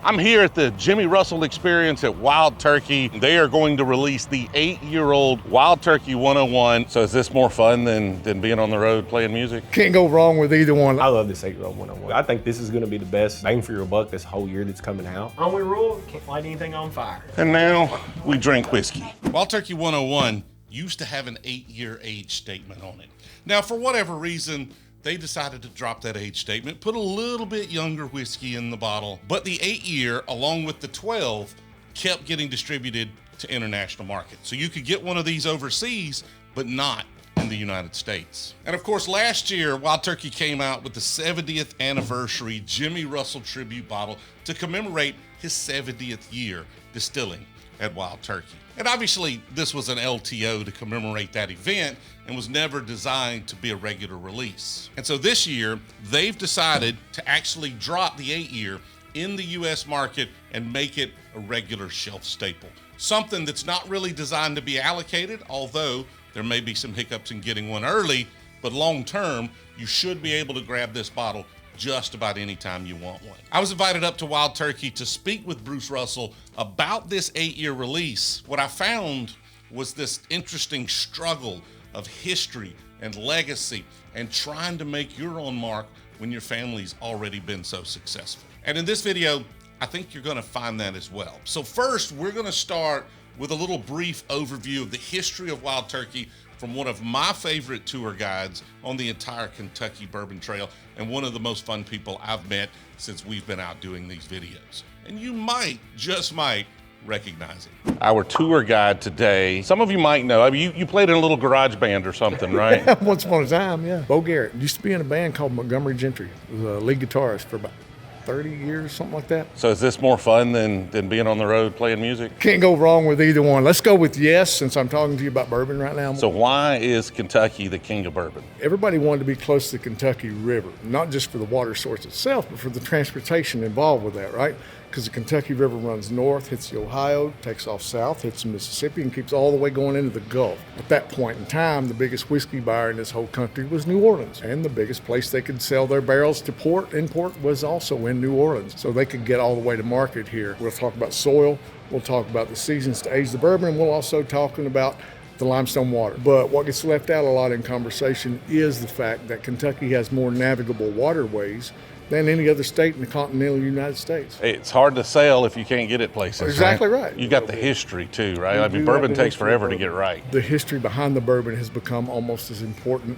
I'm here at the Jimmy Russell Experience at Wild Turkey. They are going to release the 8-year-old Wild Turkey 101. So is this more fun than being on the road playing music? Can't go wrong with either one. I love this 8-year-old 101. I think this is going to be the best bang for your buck this whole year that's coming out. Only rule, can't light anything on fire. And now we drink whiskey. Wild Turkey 101 used to have an 8-year age statement on it. Now, for whatever reason, they decided to drop that age statement, put a little bit younger whiskey in the bottle, but the 8-year, along with the 12, kept getting distributed to international markets. So you could get one of these overseas, but not in the United States. And of course, last year, Wild Turkey came out with the 70th anniversary Jimmy Russell tribute bottle to commemorate his 70th year distilling at Wild Turkey. And obviously, this was an LTO to commemorate that event and was never designed to be a regular release. And so this year, they've decided to actually drop the 8-year in the US market and make it a regular shelf staple. Something that's not really designed to be allocated, although there may be some hiccups in getting one early, but long term, you should be able to grab this bottle just about any time you want one. I was invited up to Wild Turkey to speak with Bruce Russell about this 8-year release. What I found was this interesting struggle of history and legacy and trying to make your own mark when your family's already been so successful. And in this video, I think you're gonna find that as well. So first, we're gonna start with a little brief overview of the history of Wild Turkey from one of my favorite tour guides on the entire Kentucky Bourbon Trail and one of the most fun people I've met since we've been out doing these videos. And you might, just might, recognize him. Our tour guide today, some of you might know, I mean, you played in a little garage band or something, right? Once upon a time, yeah. Bo Garrett used to be in a band called Montgomery Gentry. He was a lead guitarist for about 30 years, something like that. So is this more fun than being on the road playing music? Can't go wrong with either one. Let's go with yes, since I'm talking to you about bourbon right now. So why is Kentucky the king of bourbon? Everybody wanted to be close to the Kentucky River, not just for the water source itself, but for the transportation involved with that, right? Because the Kentucky River runs north, hits the Ohio, takes off south, hits the Mississippi, and keeps all the way going into the Gulf. At that point in time, the biggest whiskey buyer in this whole country was New Orleans. And the biggest place they could sell their barrels to import was also in New Orleans. So they could get all the way to market here. We'll talk about soil, we'll talk about the seasons to age the bourbon, and we'll also talking about the limestone water. But what gets left out a lot in conversation is the fact that Kentucky has more navigable waterways than any other state in the continental United States. It's hard to sell if you can't get it places. Exactly right. You got the history too, right? I mean, You bourbon have the takes history forever of to get right. The history behind the bourbon has become almost as important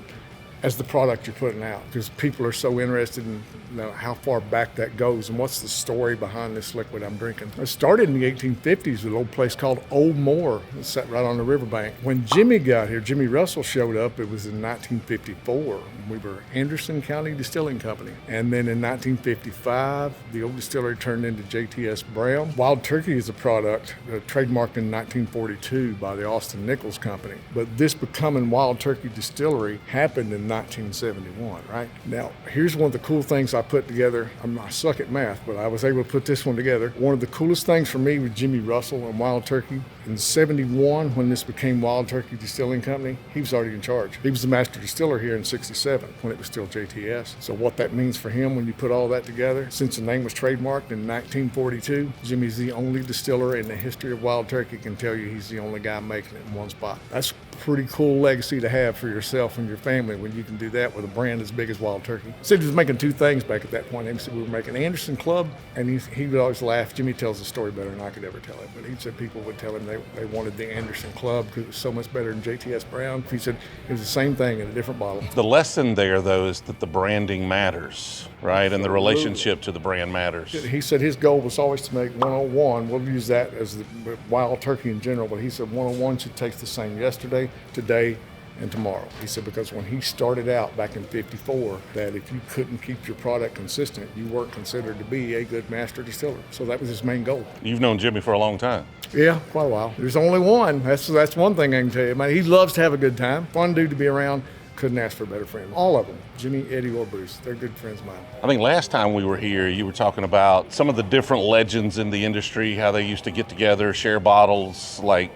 as the product you're putting out, because people are so interested in how far back that goes and what's the story behind this liquid I'm drinking. It started in the 1850s with an old place called Old Moor. It sat right on the riverbank. When Jimmy got here, Jimmy Russell showed up, it was in 1954. We were Anderson County Distilling Company. And then in 1955, the old distillery turned into JTS Brown. Wild Turkey is a product trademarked in 1942 by the Austin Nichols Company. But this becoming Wild Turkey Distillery happened in 1971, right? Now, here's one of the cool things I put together. I suck at math, but I was able to put this one together. One of the coolest things for me with Jimmy Russell and Wild Turkey, in 71, when this became Wild Turkey Distilling Company, he was already in charge. He was the master distiller here in 67, when it was still JTS. So what that means for him when you put all that together, since the name was trademarked in 1942, Jimmy's the only distiller in the history of Wild Turkey can tell you he's the only guy making it in one spot. That's a pretty cool legacy to have for yourself and your family when you can do that with a brand as big as Wild Turkey. He said he was making two things back at that point. He said we were making Anderson Club, and he would always laugh. Jimmy tells the story better than I could ever tell it, but he said people would tell him they wanted the Anderson Club because it was so much better than JTS Brown. He said it was the same thing in a different bottle. The lesson there, though, is that the branding matters, right? And the relationship to the brand matters. He said his goal was always to make 101. We'll use that as the Wild Turkey in general, but he said 101 should taste the same yesterday, today, and tomorrow. He said because when he started out back in 54, that if you couldn't keep your product consistent, you weren't considered to be a good master distiller. So that was his main goal. You've known Jimmy for a long time. Yeah, quite a while. There's only one. That's one thing I can tell you. Man, he loves to have a good time. Fun dude to be around. Couldn't ask for a better friend. All of them, Jimmy, Eddie, or Bruce, they're good friends of mine. I think last time we were here, you were talking about some of the different legends in the industry, how they used to get together, share bottles, like,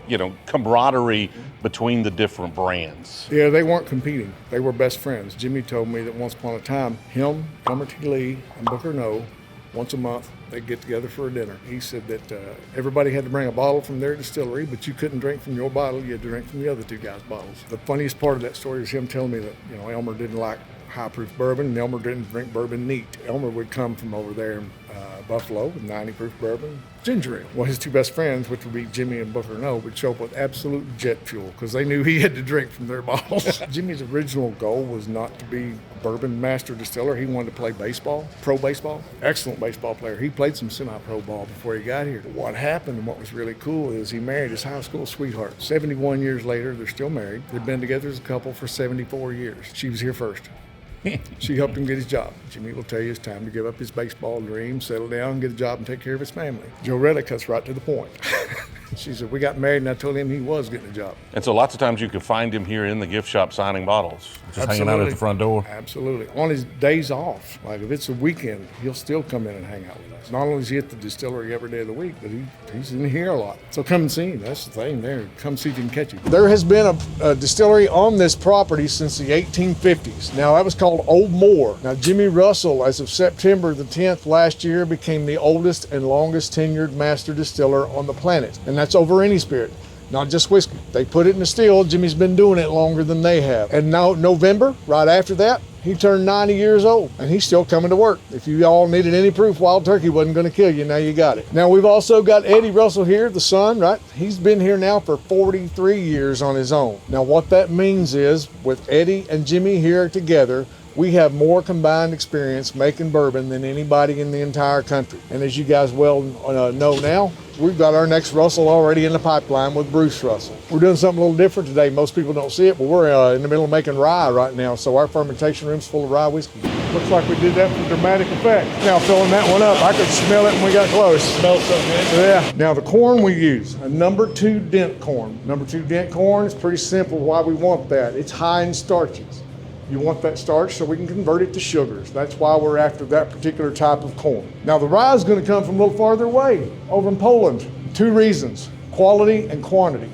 camaraderie between the different brands. Yeah, they weren't competing. They were best friends. Jimmy told me that once upon a time, him, Plummer T. Lee, and Booker No, once a month, They'd get together for a dinner. He said that everybody had to bring a bottle from their distillery, but you couldn't drink from your bottle. You had to drink from the other two guys' bottles. The funniest part of that story is him telling me that, Elmer didn't like high-proof bourbon, and Elmer didn't drink bourbon neat. Elmer would come from over there in Buffalo with 90-proof bourbon, ginger ale. Well, his two best friends, which would be Jimmy and Booker No, would show up with absolute jet fuel because they knew he had to drink from their bottles. Jimmy's original goal was not to be a bourbon master distiller. He wanted to play baseball, pro baseball. Excellent baseball player. He played some semi-pro ball before he got here. What happened and what was really cool is he married his high school sweetheart. 71 years later, they're still married. They've been together as a couple for 74 years. She was here first. She helped him get his job. Jimmy will tell you it's time to give up his baseball dream, settle down, get a job, and take care of his family. Joe Reddick cuts right to the point. She said, we got married and I told him he was getting a job. And so lots of times you can find him here in the gift shop signing bottles, just hanging out at the front door. Absolutely. On his days off, like if it's a weekend, he'll still come in and hang out with us. Not only is he at the distillery every day of the week, but he's in here a lot. So come and see him. That's the thing there. Come see if you can catch him. There has been a distillery on this property since the 1850s. Now, that was called Old Moor. Now, Jimmy Russell, as of September the 10th last year, became the oldest and longest tenured master distiller on the planet. And that's over any spirit, not just whiskey. They put it in the still. Jimmy's been doing it longer than they have. And now November, right after that, he turned 90 years old, and he's still coming to work. If you all needed any proof Wild Turkey wasn't going to kill you, now you got it. Now, we've also got Eddie Russell here, the son, right? He's been here now for 43 years on his own. Now, what that means is, with Eddie and Jimmy here together, we have more combined experience making bourbon than anybody in the entire country. And as you guys well know now, we've got our next Russell already in the pipeline with Bruce Russell. We're doing something a little different today. Most people don't see it, but we're in the middle of making rye right now. So our fermentation room's full of rye whiskey. Looks like we did that for dramatic effect. Now filling that one up, I could smell it when we got close. Smells so good. Yeah. Now the corn we use, a number 2 dent corn. Number 2 dent corn is pretty simple why we want that. It's high in starches. You want that starch so we can convert it to sugars. That's why we're after that particular type of corn. Now the rye is going to come from a little farther away, over in Poland. 2 reasons, quality and quantity.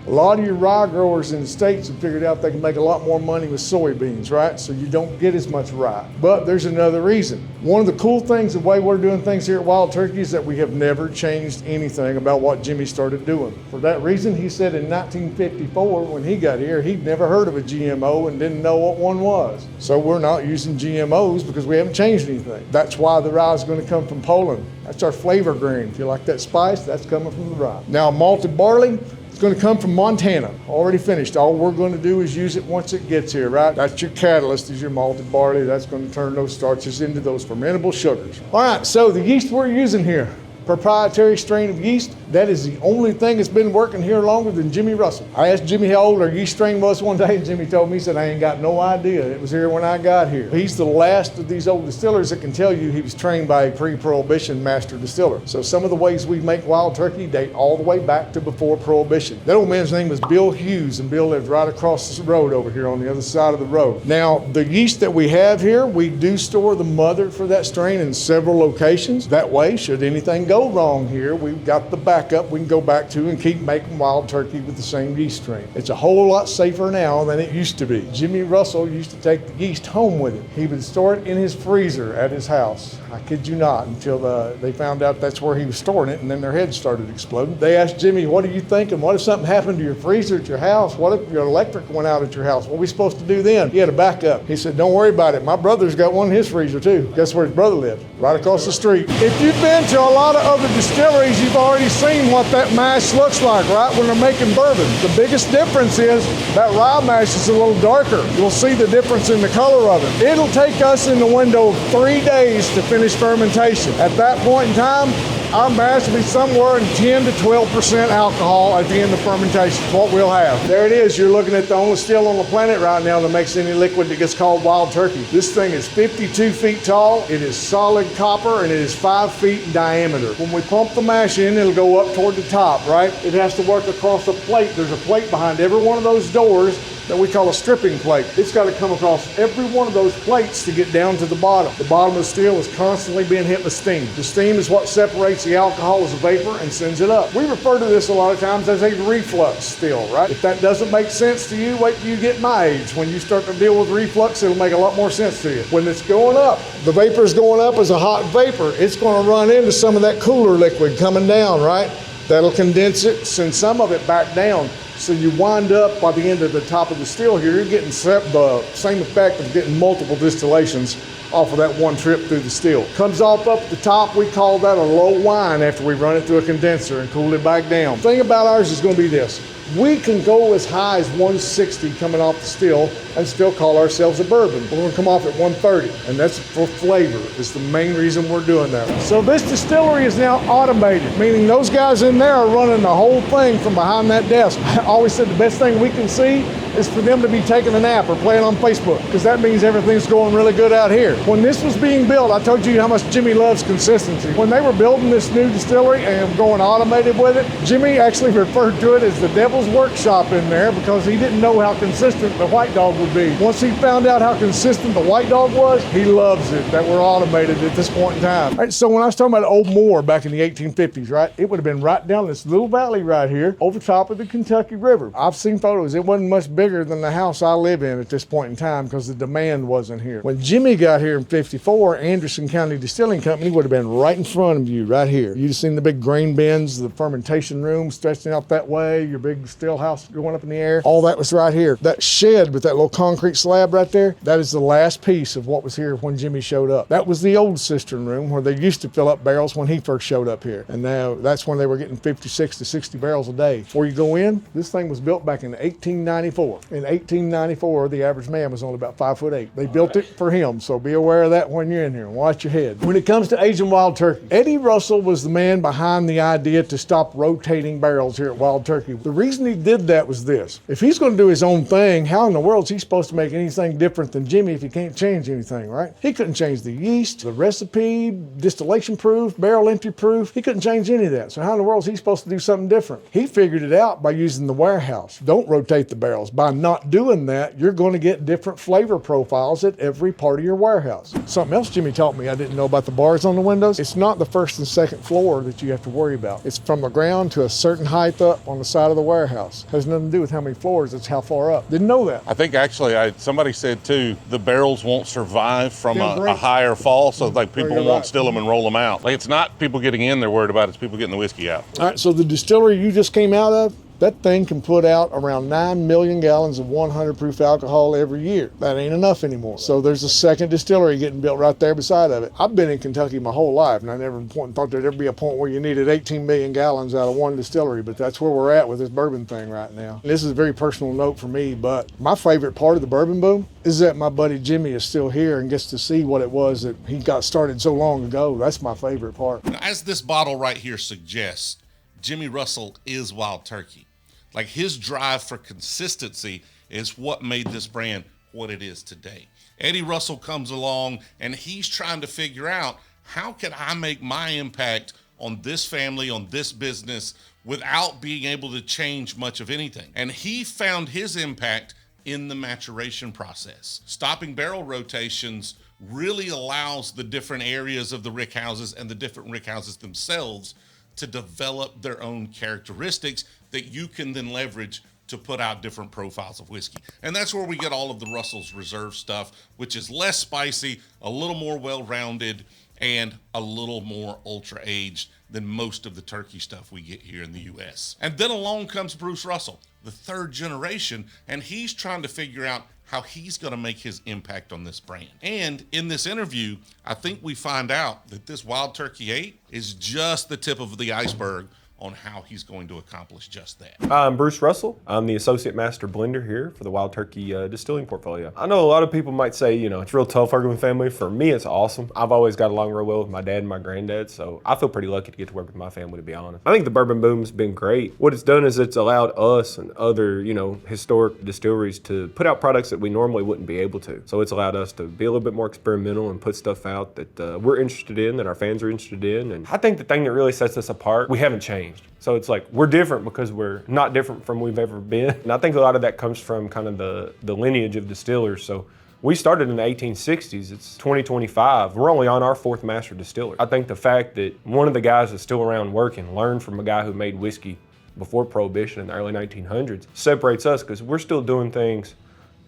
A lot of your rye growers in the States have figured out they can make a lot more money with soybeans, right? So you don't get as much rye. But there's another reason. One of the cool things, the way we're doing things here at Wild Turkey, is that we have never changed anything about what Jimmy started doing. For that reason, he said in 1954, when he got here, he'd never heard of a GMO and didn't know what one was. So we're not using GMOs because we haven't changed anything. That's why the rye is going to come from Poland. That's our flavor grain. If you like that spice, that's coming from the rye. Now, malted barley, it's going to come from Montana, already finished. All we're going to do is use it once it gets here, right? That's your catalyst, is your malted barley. That's going to turn those starches into those fermentable sugars. All right, so the yeast we're using here, proprietary strain of yeast, that is the only thing that's been working here longer than Jimmy Russell. I asked Jimmy how old our yeast strain was one day, and Jimmy told me, he said, I ain't got no idea. It was here when I got here. He's the last of these old distillers that can tell you he was trained by a pre-Prohibition master distiller. So some of the ways we make Wild Turkey date all the way back to before Prohibition. That old man's name was Bill Hughes, and Bill lived right across the road over here on the other side of the road. Now, the yeast that we have here, we do store the mother for that strain in several locations. That way, should anything go wrong here, we've got the backup we can go back to and keep making Wild Turkey with the same yeast strain. It's a whole lot safer now than it used to be. Jimmy Russell used to take the yeast home with him. He would store it in his freezer at his house. I kid you not, until they found out that's where he was storing it, and then their heads started exploding. They asked Jimmy, what are you thinking? What if something happened to your freezer at your house? What if your electric went out at your house? What are we supposed to do then? He had a backup. He said, don't worry about it. My brother's got one in his freezer too. Guess where his brother lived? Right across the street. If you've been to a lot of other distilleries, you've already seen what that mash looks like, right, when they're making bourbon. The biggest difference is that rye mash is a little darker. You'll see the difference in the color of it. It'll take us in the window of 3 days to finish fermentation. At that point in time, our mash will be somewhere in 10 to 12% alcohol at the end of fermentation. What we'll have. There it is. You're looking at the only still on the planet right now that makes any liquid that gets called Wild Turkey. This thing is 52 feet tall. It is solid copper, and it is 5 feet in diameter. When we pump the mash in, it'll go up toward the top, right? It has to work across a plate. There's a plate behind every one of those doors that we call a stripping plate. It's got to come across every one of those plates to get down to the bottom. The bottom of the still is constantly being hit with steam. The steam is what separates the alcohol as a vapor and sends it up. We refer to this a lot of times as a reflux still, right? If that doesn't make sense to you, wait till you get my age. When you start to deal with reflux, it'll make a lot more sense to you. When it's going up, the vapor is going up as a hot vapor. It's going to run into some of that cooler liquid coming down, right? That'll condense it, send some of it back down. So you wind up by the end of the top of the still here, you're getting the same effect of getting multiple distillations off of that one trip through the still. Comes off up at the top, we call that a low wine after we run it through a condenser and cool it back down. The thing about ours is going to be this. We can go as high as 160 coming off the still and still call ourselves a bourbon. We're going to come off at 130, and that's for flavor. It's the main reason we're doing that. So this distillery is now automated, meaning those guys in there are running the whole thing from behind that desk. I always said the best thing we can see is for them to be taking a nap or playing on Facebook, because that means everything's going really good out here. When this was being built, I told you how much Jimmy loves consistency. When they were building this new distillery and going automated with it, Jimmy actually referred to it as the devil's workshop in there because he didn't know how consistent the White Dog would be. Once he found out how consistent the White Dog was, he loves it that we're automated at this point in time. All right, so when I was talking about Old Moore back in the 1850s, right, it would have been right down this little valley right here over top of the Kentucky River. I've seen photos. It wasn't much bigger than the house I live in at this point in time because the demand wasn't here. When Jimmy got here in 54, Anderson County Distilling Company would have been right in front of you right here. You'd have seen the big grain bins, the fermentation room stretching out that way, your big still house going up in the air. All that was right here. That shed with that little concrete slab right there, that is the last piece of what was here when Jimmy showed up. That was the old cistern room where they used to fill up barrels when he first showed up here. And now that's when they were getting 56 to 60 barrels a day. Before you go in, this thing was built back in 1894. In 1894, the average man was only about 5'8". They built it for him, so be aware of that when you're in here and watch your head. When it comes to aging wild turkey, Eddie Russell was the man behind the idea to stop rotating barrels here at Wild Turkey. The reason he did that was this. If he's going to do his own thing, how in the world is he supposed to make anything different than Jimmy if he can't change anything, right? He couldn't change the yeast, the recipe, distillation proof, barrel entry proof. He couldn't change any of that. So how in the world is he supposed to do something different? He figured it out by using the warehouse. Don't rotate the barrels. By not doing that, you're going to get different flavor profiles at every part of your warehouse. Something else Jimmy taught me I didn't know about the bars on the windows. It's not the first and second floor that you have to worry about. It's from the ground to a certain height up on the side of the warehouse. Has nothing to do with how many floors, it's how far up. Didn't know that. I think actually somebody said too, the barrels won't survive from a higher fall, so like people won't still them and roll them out. Like it's not people getting in they're worried about, it's people getting the whiskey out. All right, so the distillery you just came out of, that thing can put out around 9 million gallons of 100 proof alcohol every year. That ain't enough anymore. So there's a second distillery getting built right there beside of it. I've been in Kentucky my whole life, and I never thought there'd ever be a point where you needed 18 million gallons out of one distillery, but that's where we're at with this bourbon thing right now. This is a very personal note for me, but my favorite part of the bourbon boom is that my buddy Jimmy is still here and gets to see what it was that he got started so long ago. That's my favorite part. Now, as this bottle right here suggests, Jimmy Russell is Wild Turkey. Like his drive for consistency is what made this brand what it is today. Eddie Russell comes along and he's trying to figure out, how can I make my impact on this family, on this business, without being able to change much of anything? And he found his impact in the maturation process. Stopping barrel rotations really allows the different areas of the rick houses and the different rick houses themselves to develop their own characteristics that you can then leverage to put out different profiles of whiskey. And that's where we get all of the Russell's Reserve stuff, which is less spicy, a little more well-rounded, and a little more ultra-aged than most of the turkey stuff we get here in the U.S. And then along comes Bruce Russell, the third generation, and he's trying to figure out how he's going to make his impact on this brand. And in this interview, I think we find out that this Wild Turkey 8 is just the tip of the iceberg on how he's going to accomplish just that. I'm Bruce Russell. I'm the Associate Master Blender here for the Wild Turkey Distilling Portfolio. I know a lot of people might say, it's real tough working with family. For me, it's awesome. I've always got along real well with my dad and my granddad, so I feel pretty lucky to get to work with my family, to be honest. I think the bourbon boom's been great. What it's done is it's allowed us and other, historic distilleries to put out products that we normally wouldn't be able to. So it's allowed us to be a little bit more experimental and put stuff out that we're interested in, that our fans are interested in. And I think the thing that really sets us apart, we haven't changed. changed. So it's like we're different because we're not different from we've ever been. And I think a lot of that comes from kind of the lineage of distillers. So we started in the 1860s. It's 2025. We're only on our 4th master distiller. I think the fact that one of the guys that's still around working learned from a guy who made whiskey before Prohibition in the early 1900s separates us because we're still doing things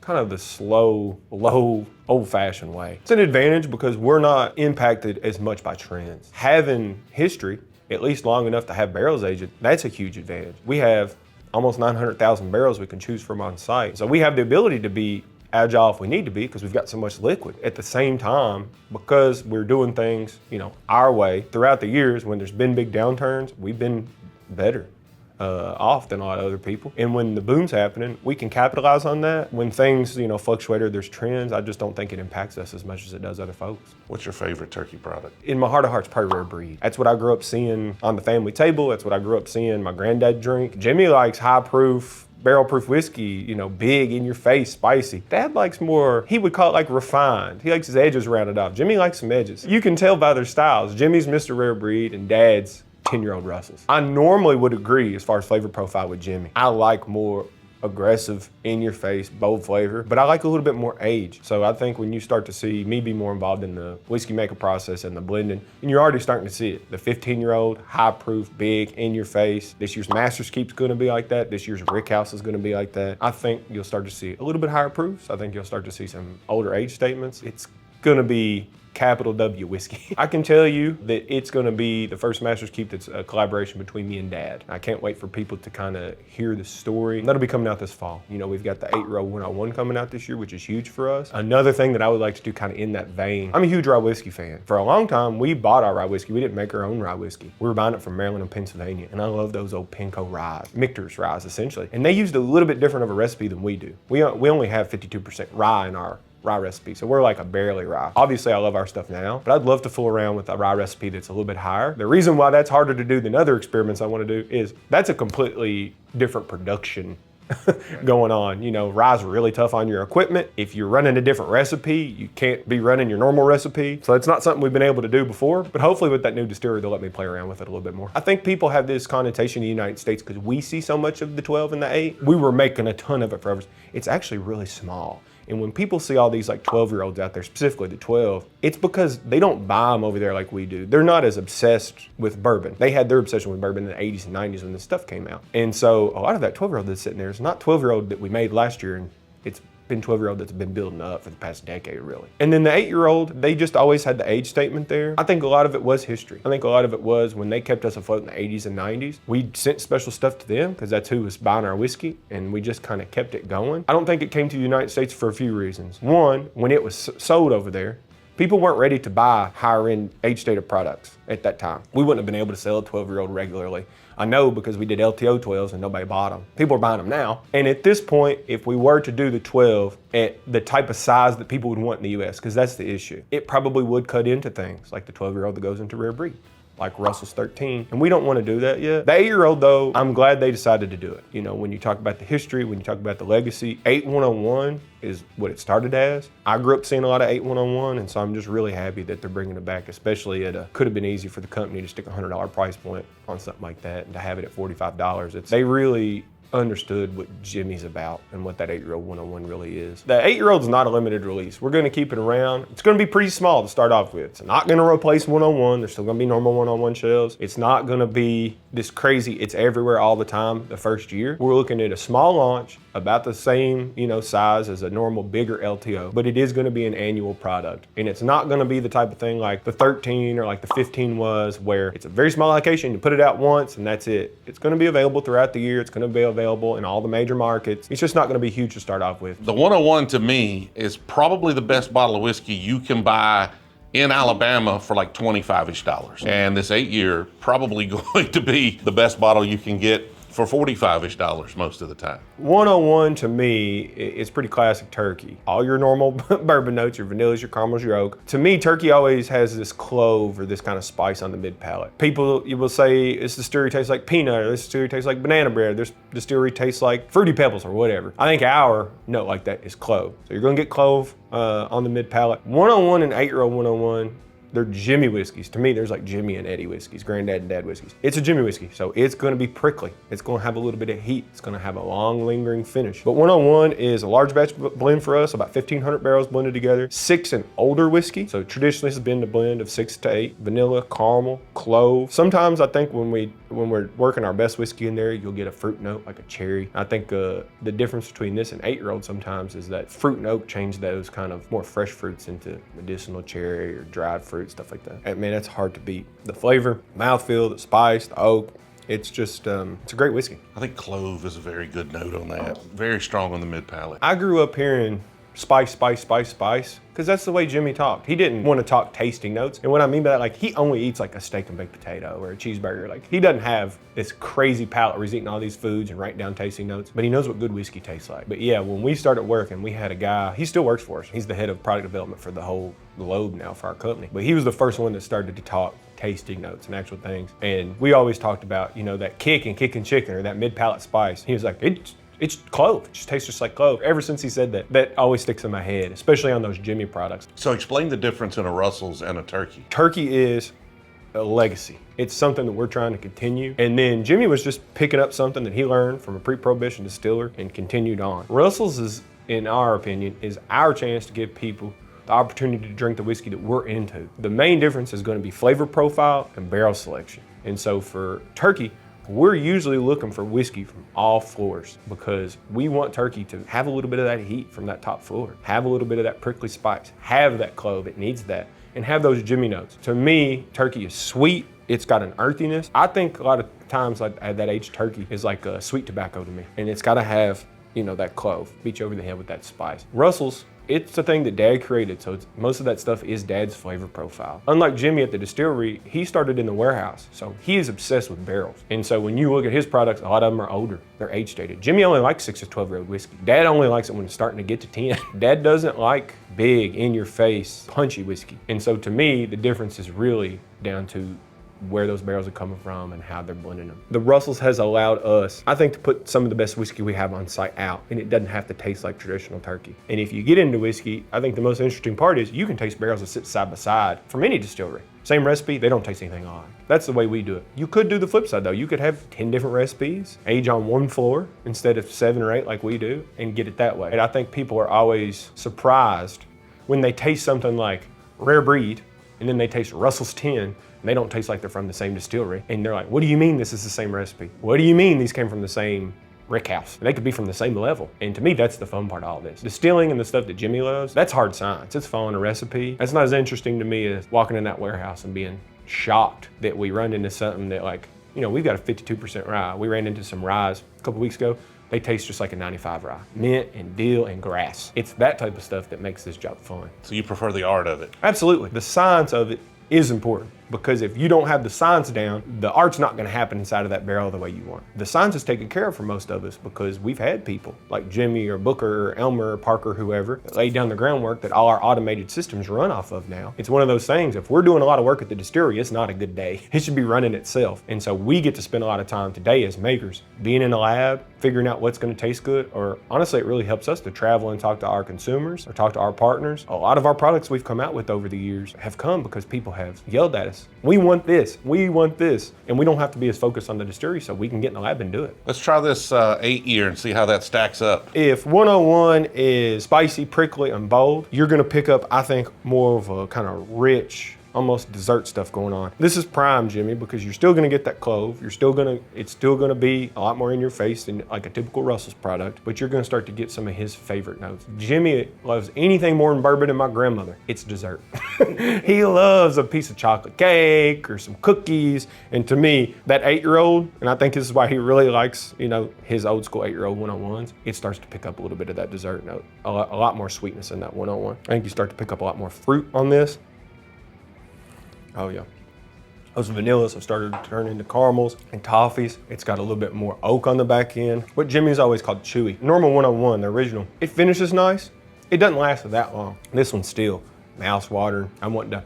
kind of the slow, low, old-fashioned way. It's an advantage because we're not impacted as much by trends. Having history, at least long enough to have barrels aged, that's a huge advantage. We have almost 900,000 barrels we can choose from on site. So we have the ability to be agile if we need to be because we've got so much liquid. At the same time, because we're doing things, our way, throughout the years when there's been big downturns, we've been better off than a lot of other people. And when the boom's happening, we can capitalize on that. When things, fluctuate or there's trends, I just don't think it impacts us as much as it does other folks. What's your favorite turkey product? In my heart of hearts, probably Rare Breed. That's what I grew up seeing on the family table. That's what I grew up seeing my granddad drink. Jimmy likes high proof, barrel proof whiskey, big, in your face, spicy. Dad likes more, he would call it like refined. He likes his edges rounded off. Jimmy likes some edges. You can tell by their styles. Jimmy's Mr. Rare Breed and Dad's 10-year-old Russells. I normally would agree as far as flavor profile with Jimmy. I like more aggressive, in your face, bold flavor, but I like a little bit more age. So I think when you start to see me be more involved in the whiskey maker process and the blending, and you're already starting to see it. The 15-year-old, high proof, big, in your face. This year's Master's Keep's gonna be like that. This year's Rickhouse is gonna be like that. I think you'll start to see a little bit higher proofs. I think you'll start to see some older age statements. It's gonna be capital W whiskey. I can tell you that it's gonna be the first Master's Keep that's a collaboration between me and Dad. I can't wait for people to kind of hear the story. That'll be coming out this fall. We've got the 8-year-old 101 coming out this year, which is huge for us. Another thing that I would like to do kind of in that vein, I'm a huge rye whiskey fan. For a long time, we bought our rye whiskey. We didn't make our own rye whiskey. We were buying it from Maryland and Pennsylvania, and I love those old Penco ryes, Michter's ryes essentially. And they used a little bit different of a recipe than we do. We only have 52% rye in our rye recipe, so we're like a barely rye. Obviously, I love our stuff now, but I'd love to fool around with a rye recipe that's a little bit higher. The reason why that's harder to do than other experiments I want to do is that's a completely different production going on. Rye's really tough on your equipment. If you're running a different recipe, you can't be running your normal recipe. So it's not something we've been able to do before, but hopefully with that new distillery, they'll let me play around with it a little bit more. I think people have this connotation in the United States because we see so much of the 12 and the 8. We were making a ton of it forever. It's actually really small. And when people see all these like 12-year-olds out there, specifically the 12, it's because they don't buy them over there like we do. They're not as obsessed with bourbon. They had their obsession with bourbon in the 80s and 90s when this stuff came out. And so a lot of that 12-year-old that's sitting there is not 12-year-old that we made last year, and it's been 12-year-old that's been building up for the past decade, really. And then the 8-year-old, they just always had the age statement there. I think a lot of it was history. I think a lot of it was when they kept us afloat in the 80s and 90s, we sent special stuff to them because that's who was buying our whiskey, and we just kind of kept it going. I don't think it came to the United States for a few reasons. One, when it was sold over there, people weren't ready to buy higher end age-stated products at that time. We wouldn't have been able to sell a 12-year-old regularly. I know because we did LTO 12s and nobody bought them. People are buying them now. And at this point, if we were to do the 12 at the type of size that people would want in the US, because that's the issue, it probably would cut into things like the 12-year-old that goes into Rare Breed, like Russell's 13. And we don't want to do that yet. The 8-year-old though, I'm glad they decided to do it. When you talk about the history, when you talk about the legacy, 8101 is what it started as. I grew up seeing a lot of 8101, and so I'm just really happy that they're bringing it back, especially at could have been easy for the company to stick a $100 price point on something like that and to have it at $45. They really understood what Jimmy's about and what that 8-year-old 101 really is. The 8-year-old's not a limited release. We're gonna keep it around. It's gonna be pretty small to start off with. It's not gonna replace 101. There's still gonna be normal 101 shelves. It's not gonna be this crazy, it's everywhere all the time the first year. We're looking at a small launch, about the same, size as a normal bigger LTO, but it is gonna be an annual product. And it's not gonna be the type of thing like the 13 or like the 15 was, where it's a very small allocation, you put it out once and that's it. It's gonna be available throughout the year. It's gonna be available in all the major markets. It's just not gonna be huge to start off with. The 101 to me is probably the best bottle of whiskey you can buy in Alabama for like $25-ish. And this 8-year probably going to be the best bottle you can get for $45-ish most of the time. 101 to me is pretty classic turkey. All your normal bourbon notes, your vanillas, your caramels, your oak. To me, turkey always has this clove or this kind of spice on the mid palate. People, you will say, this distillery tastes like peanut, or this distillery tastes like banana bread, this distillery tastes like Fruity Pebbles or whatever. I think our note like that is clove. So you're gonna get clove on the mid palate. 101 and 8-year-old 101, they're Jimmy whiskeys. To me, there's like Jimmy and Eddie whiskeys, granddad and dad whiskeys. It's a Jimmy whiskey, so it's gonna be prickly. It's gonna have a little bit of heat. It's gonna have a long, lingering finish. But 101 is a large batch blend for us, about 1,500 barrels blended together. 6 and older whiskey. So traditionally, it's been a blend of 6 to 8. Vanilla, caramel, clove. Sometimes I think when we're working our best whiskey in there, you'll get a fruit note, like a cherry. I think the difference between this and 8-year-old sometimes is that fruit and oak change those kind of more fresh fruits into medicinal cherry or dried fruit, stuff like that. And man, that's hard to beat. The flavor, mouthfeel, the spice, the oak, it's just, it's a great whiskey. I think clove is a very good note on that. Very strong on the mid palate. I grew up hearing spice, spice, spice, spice, because that's the way Jimmy talked. He didn't want to talk tasting notes. And what I mean by that, like, he only eats like a steak and baked potato or a cheeseburger. Like, he doesn't have this crazy palate where he's eating all these foods and writing down tasting notes, but he knows what good whiskey tastes like. But yeah, when we started working, we had a guy, he still works for us. He's the head of product development for the whole globe now for our company. But he was the first one that started to talk tasting notes and actual things. And we always talked about, you know, that kick and chicken or that mid-palate spice. He was like, it's clove. It just tastes just like clove. Ever since he said that, that always sticks in my head, especially on those Jimmy products. So explain the difference in a Russell's and a turkey. Turkey is a legacy. It's something that we're trying to continue. And then Jimmy was just picking up something that he learned from a pre-prohibition distiller and continued on. Russell's is, in our opinion, is our chance to give people the opportunity to drink the whiskey that we're into. The main difference is going to be flavor profile and barrel selection. And so for turkey, we're usually looking for whiskey from all floors because we want turkey to have a little bit of that heat from that top floor, have a little bit of that prickly spice, have that clove, it needs that, and have those Jimmy notes. To me, turkey is sweet. It's got an earthiness. I think a lot of times like that aged turkey is like a sweet tobacco to me, and it's got to have, you know, that clove, beat you over the head with that spice. Russell's, it's a thing that Dad created, so most of that stuff is Dad's flavor profile. Unlike Jimmy at the distillery, he started in the warehouse, so he is obsessed with barrels. And so when you look at his products, a lot of them are older, they're age stated. Jimmy only likes 6 to 12-year-old whiskey. Dad only likes it when it's starting to get to 10. Dad doesn't like big, in-your-face, punchy whiskey. And so to me, the difference is really down to where those barrels are coming from and how they're blending them. The Russell's has allowed us, I think, to put some of the best whiskey we have on site out, and it doesn't have to taste like traditional turkey. And if you get into whiskey, I think the most interesting part is you can taste barrels that sit side by side from any distillery. Same recipe, they don't taste anything alike. That's the way we do it. You could do the flip side though. You could have 10 different recipes, age on one floor instead of 7 or 8 like we do, and get it that way. And I think people are always surprised when they taste something like Rare Breed, and then they taste Russell's 10, and they don't taste like they're from the same distillery. And they're like, what do you mean this is the same recipe? What do you mean these came from the same rick house? They could be from the same level. And to me, that's the fun part of all this. Distilling and the stuff that Jimmy loves, that's hard science. It's following a recipe. That's not as interesting to me as walking in that warehouse and being shocked that we run into something that, like, you know, we've got a 52% rye. We ran into some rye a couple weeks ago. They taste just like a 95 rye. Mint and dill and grass. It's that type of stuff that makes this job fun. So you prefer the art of it? Absolutely. The science of it is important, because if you don't have the science down, the art's not going to happen inside of that barrel the way you want. The science is taken care of for most of us because we've had people like Jimmy or Booker or Elmer or Parker, whoever, that laid down the groundwork that all our automated systems run off of now. It's one of those things, if we're doing a lot of work at the distillery, it's not a good day. It should be running itself. And so we get to spend a lot of time today as makers being in the lab, figuring out what's going to taste good, or honestly, it really helps us to travel and talk to our consumers or talk to our partners. A lot of our products we've come out with over the years have come because people have yelled at us. We want this, and we don't have to be as focused on the distillery, so we can get in the lab and do it. Let's try this 8-year and see how that stacks up. If 101 is spicy, prickly, and bold, you're gonna pick up, I think, more of a kind of rich, almost dessert stuff going on. This is prime, Jimmy, because you're still gonna get that clove. It's still gonna be a lot more in your face than like a typical Russell's product, but you're gonna start to get some of his favorite notes. Jimmy loves anything more than bourbon than my grandmother. It's dessert. He loves a piece of chocolate cake or some cookies. And to me, that 8-year-old, and I think this is why he really likes, you know, his old school 8-year-old 101s, it starts to pick up a little bit of that dessert note, a lot more sweetness in that 101. I think you start to pick up a lot more fruit on this. Oh yeah. Those vanillas have started to turn into caramels and toffees. It's got a little bit more oak on the back end. What Jimmy's always called chewy. Normal 101, the original, it finishes nice. It doesn't last that long. This one's still mouth-watering. I want to,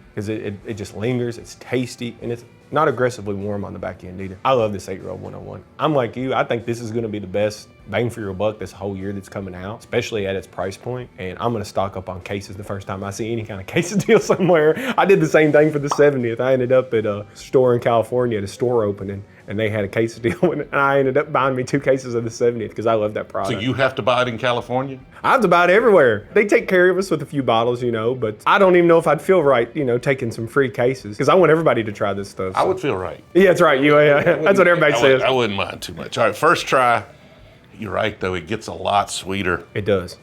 because it just lingers, it's tasty, and it's not aggressively warm on the back end either. I love this 8-year-old 101. I'm like you, I think this is gonna be the best bang for your buck this whole year that's coming out, especially at its price point. And I'm gonna stock up on cases the first time I see any kind of cases deal somewhere. I did the same thing for the 70th. I ended up at a store in California at a store opening, and they had a case deal, and I ended up buying me 2 cases of the 70th because I love that product. So you have to buy it in California? I have to buy it everywhere. They take care of us with a few bottles, you know, but I don't even know if I'd feel right, you know, taking some free cases because I want everybody to try this stuff. I would feel right. Yeah, that's right. That's what everybody says. I wouldn't mind too much. All right, first try. You're right, though. It gets a lot sweeter. It does.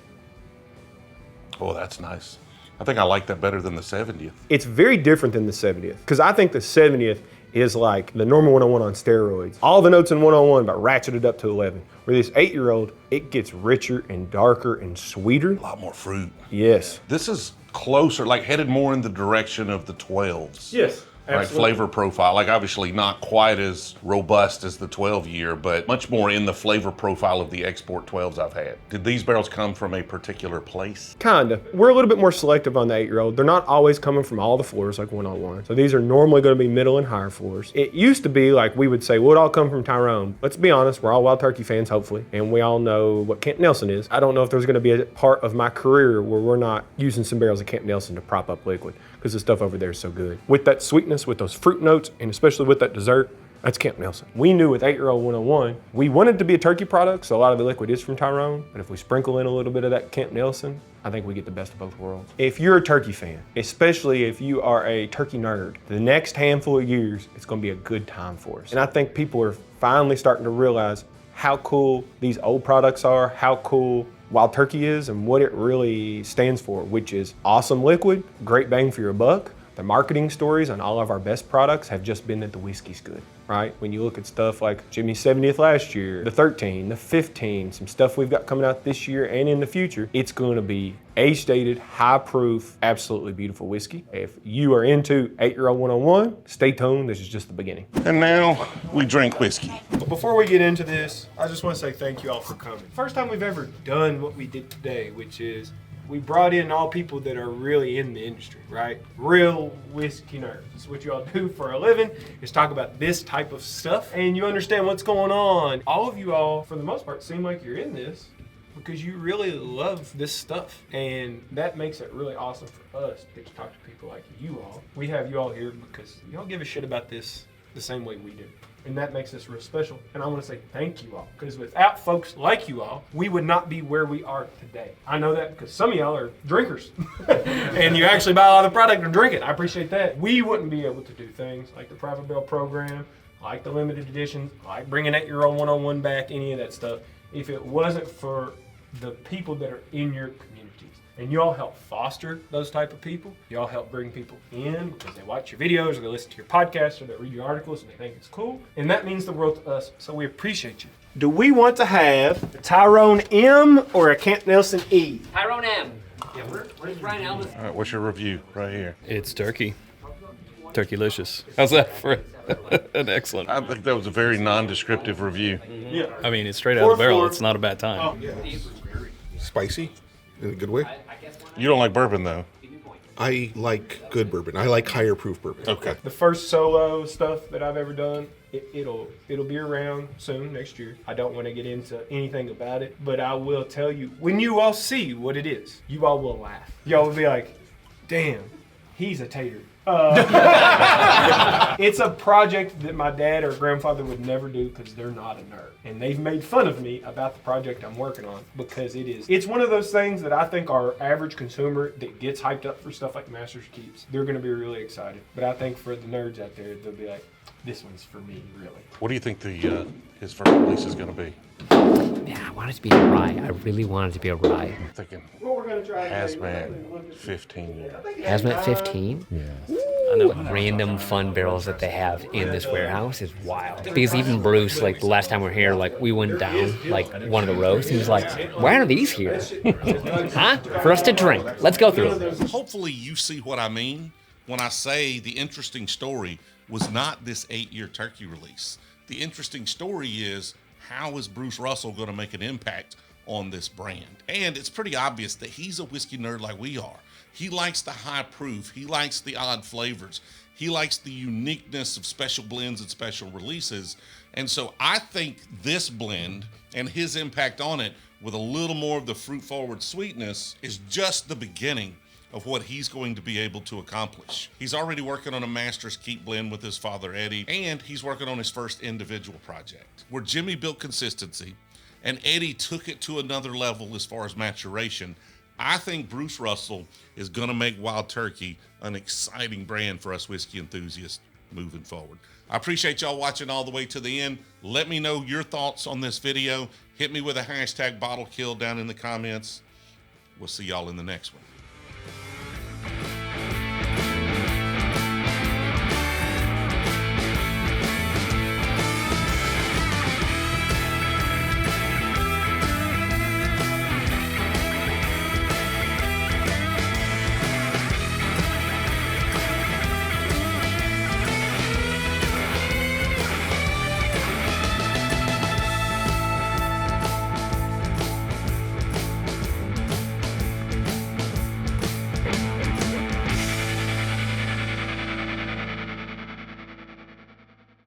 Oh, that's nice. I think I like that better than the 70th. It's very different than the 70th because I think the 70th is like the normal 101 on steroids. All the notes in 101 but ratcheted up to 11. Where this 8-year-old, it gets richer and darker and sweeter. A lot more fruit. Yes. This is closer, like headed more in the direction of the 12s. Yes. Right, flavor profile, like obviously not quite as robust as the 12-year, but much more in the flavor profile of the export 12s I've had. Did these barrels come from a particular place? Kinda. We're a little bit more selective on the 8-year-old. They're not always coming from all the floors like 101. So these are normally going to be middle and higher floors. It used to be like we would say, well, it all come from Tyrone. Let's be honest, we're all Wild Turkey fans, hopefully, and we all know what Camp Nelson is. I don't know if there's going to be a part of my career where we're not using some barrels of Camp Nelson to prop up liquid because the stuff over there is so good. With that sweetness, with those fruit notes, and especially with that dessert, that's Camp Nelson. We knew with 8-year-old 101, we wanted to be a turkey product, so a lot of the liquid is from Tyrone, but if we sprinkle in a little bit of that Camp Nelson, I think we get the best of both worlds. If you're a turkey fan, especially if you are a turkey nerd, the next handful of years, it's gonna be a good time for us. And I think people are finally starting to realize how cool these old products are, how cool Wild Turkey is, and what it really stands for, which is awesome liquid, great bang for your buck. The marketing stories on all of our best products have just been that the whiskey's good, right? When you look at stuff like Jimmy's 70th last year, the 13, the 15, some stuff we've got coming out this year and in the future, it's going to be age-dated, high-proof, absolutely beautiful whiskey. If you are into 8-year-old 101, stay tuned. This is just the beginning. And now we drink whiskey. But before we get into this, I just want to say thank you all for coming. First time we've ever done what we did today, which is we brought in all people that are really in the industry, right? Real whiskey nerds. It's what you all do for a living, is talk about this type of stuff, and you understand what's going on. All of you all, for the most part, seem like you're in this because you really love this stuff, and that makes it really awesome for us to talk to people like you all. We have you all here because you all give a shit about this the same way we do. And that makes us real special. And I want to say thank you all, because without folks like you all, we would not be where we are today. I know that because some of y'all are drinkers and you actually buy a lot of the product and drink it. I appreciate that. We wouldn't be able to do things like the Private Barrel program, like the limited editions, like bringing 8-year-old 101 back, any of that stuff, if it wasn't for the people that are in your communities. And you all help foster those type of people. You all help bring people in because they watch your videos or they listen to your podcasts or they read your articles and they think it's cool. And that means the world to us, so we appreciate you. Do we want to have a Tyrone M or a Camp Nelson E? Tyrone M. Yeah, where's Brian Elvis? All right, what's your review right here? It's turkey. Turkey-licious. How's that for an excellent? I think that was a very non-descriptive review. Yeah. I mean, it's straight out of the barrel. It's not a bad time. Spicy in a good way. You don't like bourbon, though. I like good bourbon. I like higher proof bourbon. Okay. The first solo stuff that I've ever done, it'll be around soon next year. I don't want to get into anything about it, but I will tell you, when you all see what it is, you all will laugh. Y'all will be like, damn, he's a tater. It's a project that my dad or grandfather would never do because they're not a nerd. And they've made fun of me about the project I'm working on because it's one of those things that I think our average consumer that gets hyped up for stuff like Master's Keeps, they're going to be really excited. But I think for the nerds out there, they'll be like, this one's for me, really. What do you think his first release is going to be? Yeah, I want it to be a rye. I really want it to be a rye. I'm thinking What we're going to try Hazmat 15. Hazmat 15? Yeah. I know. Random fun barrels that they have in this warehouse is wild. Because even Bruce, like the last time we were here, like we went down like one of the rows. He was like, why are these here? Huh? For us to drink. Let's go through them. Hopefully you see what I mean when I say the interesting story was not this 8-year turkey release. The interesting story is, how is Bruce Russell going to make an impact on this brand. And it's pretty obvious that he's a whiskey nerd like we are. He likes the high proof. He likes the odd flavors. He likes the uniqueness of special blends and special releases. And so I think this blend and his impact on it with a little more of the fruit forward sweetness is just the beginning of what he's going to be able to accomplish. He's already working on a Master's Keep blend with his father Eddie, and he's working on his first individual project. Where Jimmy built consistency and Eddie took it to another level as far as maturation, I think Bruce Russell is going to make Wild Turkey an exciting brand for us whiskey enthusiasts moving forward. I appreciate y'all watching all the way to the end. Let me know your thoughts on this video. Hit me with a hashtag bottle kill down in the comments. We'll see y'all in the next one.